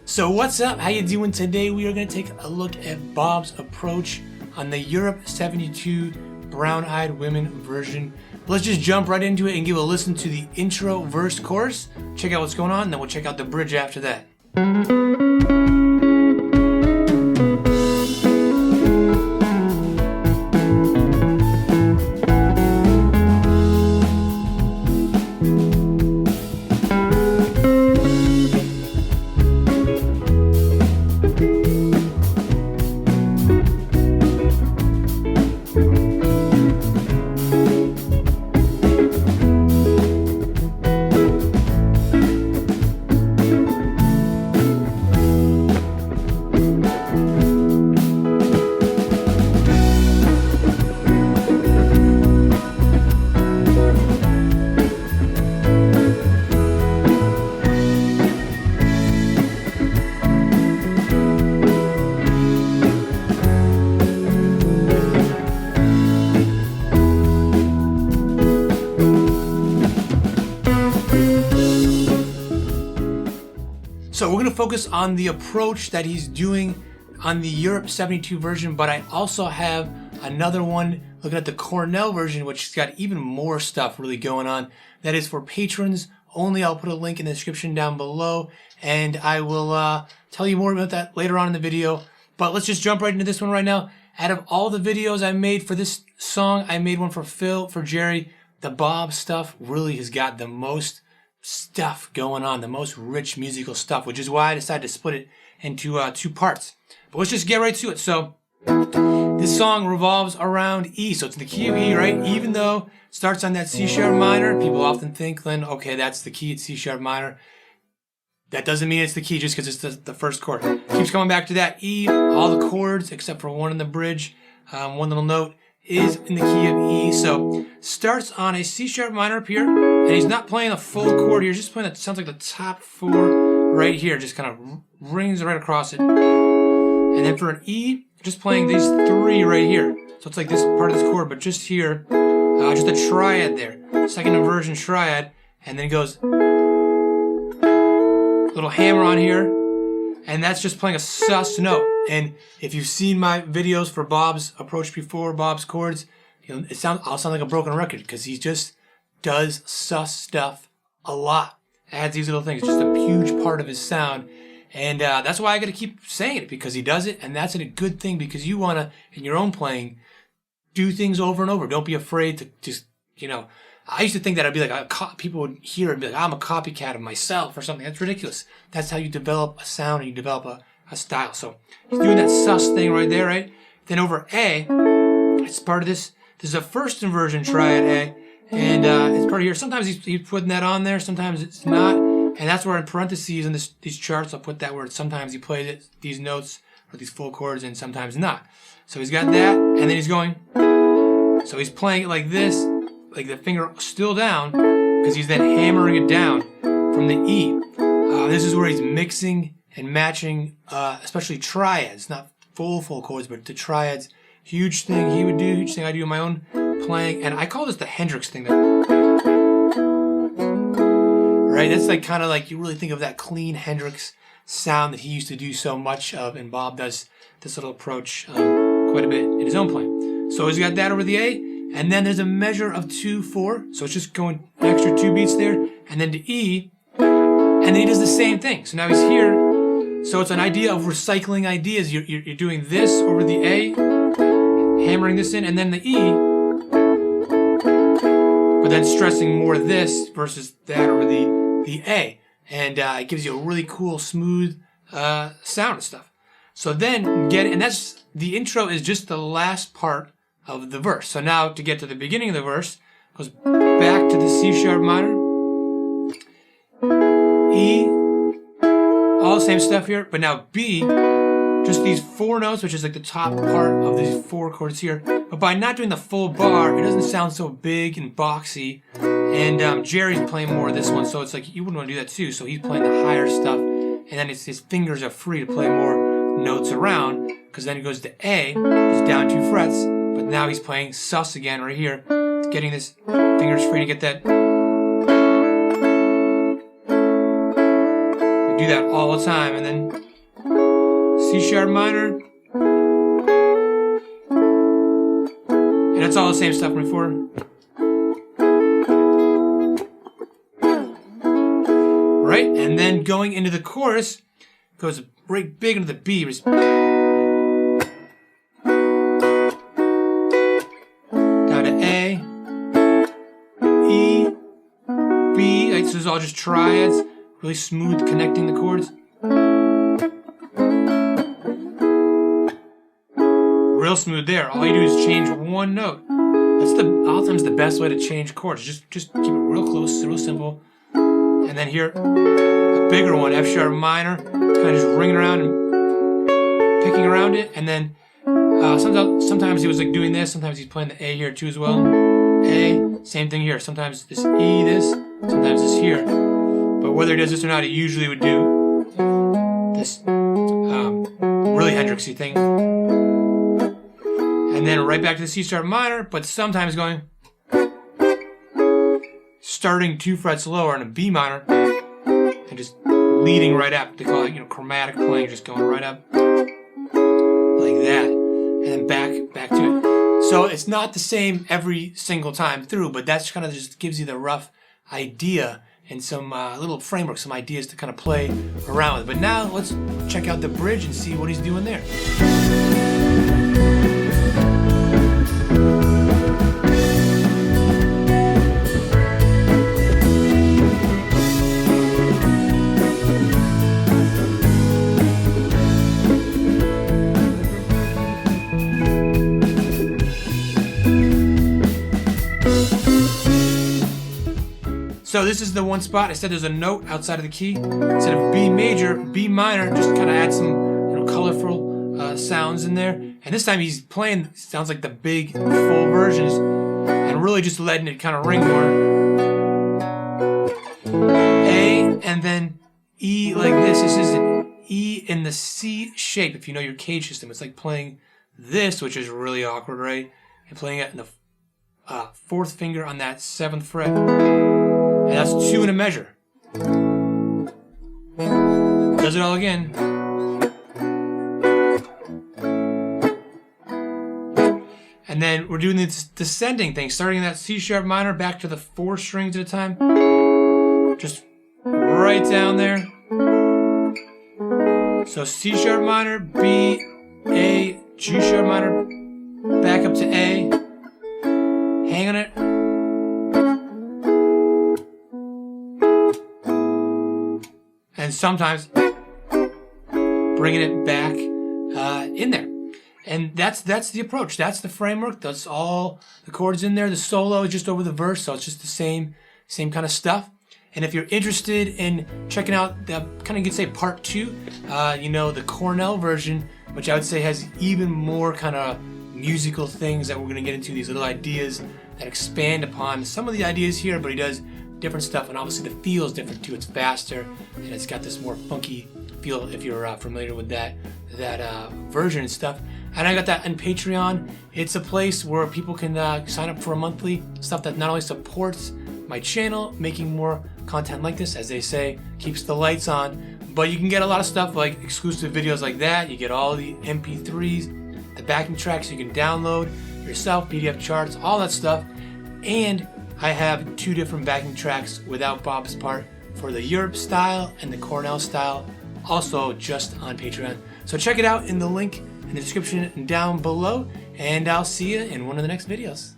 So what's up? How you doing today? We are going to take a look at Bob's approach on the Europe 72 Brown-Eyed Women version. Let's just jump right into it and give a listen to the intro, verse, chorus. Check out what's going on, and then we'll check out the bridge after that. So we're going to focus on the approach that he's doing on the Europe 72 version, but I also have another one looking at the Cornell version, which has got even more stuff really going on. That is for patrons only. I'll put a link in the description down below, and I will tell you more about that later on in the video. But let's just jump right into this one right now. Out of all the videos I made for this song, I made one for Phil, for Jerry. The Bob stuff really has got the most stuff going on, the most rich musical stuff, which is why I decided to split it into two parts. But let's just get right to it. So this song revolves around E, so it's in the key of E, right? Even though it starts on that C sharp minor, people often think then, okay, that's the key, it's C sharp minor. That doesn't mean it's the key just because it's the first chord. Keeps coming back to that E. All the chords except for one in the bridge, one little note, is in the key of E. So starts on a C sharp minor up here, and he's not playing a full chord here, just playing that sounds like the top four right here, just kind of rings right across it. And then for an E, just playing these three right here. So it's like this part of this chord, but just here, just a triad there, second inversion triad, and then it goes little hammer on here, and that's just playing a sus note. And if you've seen my videos for Bob's approach before, Bob's chords, you know, I'll sound like a broken record because he just does sus stuff a lot. Adds these little things, just a huge part of his sound. And that's why I got to keep saying it, because he does it, and that's a good thing, because you want to, in your own playing, do things over and over. Don't be afraid to just, you know, I used to think that I'd be like, people would hear it and be like, I'm a copycat of myself or something. That's ridiculous. That's how you develop a sound and you develop a style. So he's doing that sus thing right there, right? Then over A, it's part of this. This is a first inversion triad A, and it's part of here. Sometimes he's putting that on there, sometimes it's not. And that's where in parentheses in these charts, I'll put that where sometimes he plays these notes or these full chords and sometimes not. So he's got that, and then he's going. So he's playing it like this, like the finger still down, because he's then hammering it down from the E. This is where he's mixing and matching, especially triads, not full chords, but the triads. Huge thing he would do, huge thing I do in my own playing, and I call this the Hendrix thing there. Right, that's like kind of like, you really think of that clean Hendrix sound that he used to do so much of, and Bob does this little approach quite a bit in his own playing. So he's got that over the A, and then there's a measure of 2/4, so it's just going an extra 2 beats there, and then to E, and then he does the same thing. So now he's here, so it's an idea of recycling ideas. You're doing this over the A, hammering this in, and then the E, but then stressing more this versus that over the A, and it gives you a really cool, smooth sound and stuff. So then and that's, the intro is just the last part of the verse. So now to get to the beginning of the verse, goes back to the C sharp minor, E, all the same stuff here, but now B, just these four notes, which is like the top part of these four chords here. But by not doing the full bar, it doesn't sound so big and boxy. And Jerry's playing more of this one, so it's like you wouldn't want to do that too. So he's playing the higher stuff, and then his fingers are free to play more notes around, because then he goes to A, he's down 2 frets, but now he's playing sus again right here, getting his fingers free to get that. do that all the time. And then C sharp minor. And it's all the same stuff from before. Right? And then going into the chorus, goes right big into the B. Down to A, E, B. Like, so this is all just triads. Really smooth connecting the chords. Real smooth there. All you do is change one note. That's oftentimes the best way to change chords. Just keep it real close, real simple. And then here, a bigger one, F sharp minor, kind of just ringing around and picking around it. And then sometimes he was like doing this. Sometimes he's playing the A here too as well. A, same thing here. Sometimes this E, this, sometimes this here. But whether he does this or not, he usually would do this really Hendrixy thing. And then right back to the C sharp minor, but sometimes going, starting 2 frets lower in a B minor, and just leading right up. They call it, chromatic playing, just going right up like that, and then back to it. So it's not the same every single time through, but that's kind of just gives you the rough idea and some little framework, some ideas to kind of play around with. But now let's check out the bridge and see what he's doing there. So this is the one spot. I said there's a note outside of the key. Instead of B major, B minor, just kind of add some colorful sounds in there. And this time he's playing, sounds like the big full versions, and really just letting it kind of ring more. A, and then E like this. This is an E in the C shape. If you know your cage system, it's like playing this, which is really awkward, right? And playing it in the 4th finger on that 7th fret. And that's 2 in a measure. Does it all again. And then we're doing this descending thing, starting in that C sharp minor back to the 4 strings at a time. Just right down there. So C sharp minor, B, A, G sharp minor, back up to A. Hang on it. And sometimes bringing it back in there. And that's the approach. That's the framework. That's all the chords in there. The solo is just over the verse, so it's just the same kind of stuff. And if you're interested in checking out the kind of, you could say, part 2, the Cornell version, which I would say has even more kind of musical things that we're going to get into, these little ideas that expand upon some of the ideas here, but he does different stuff, and obviously the feel is different too. It's faster, and it's got this more funky feel if you're familiar with that version and stuff. And I got that on Patreon. It's a place where people can sign up for a monthly stuff that not only supports my channel, making more content like this, as they say, keeps the lights on, but you can get a lot of stuff like exclusive videos like that. You get all the MP3s, the backing tracks you can download yourself, PDF charts, all that stuff. And I have 2 different backing tracks without Bob's part for the Europe style and the Cornell style, also just on Patreon. So check it out in the link in the description down below, and I'll see you in one of the next videos.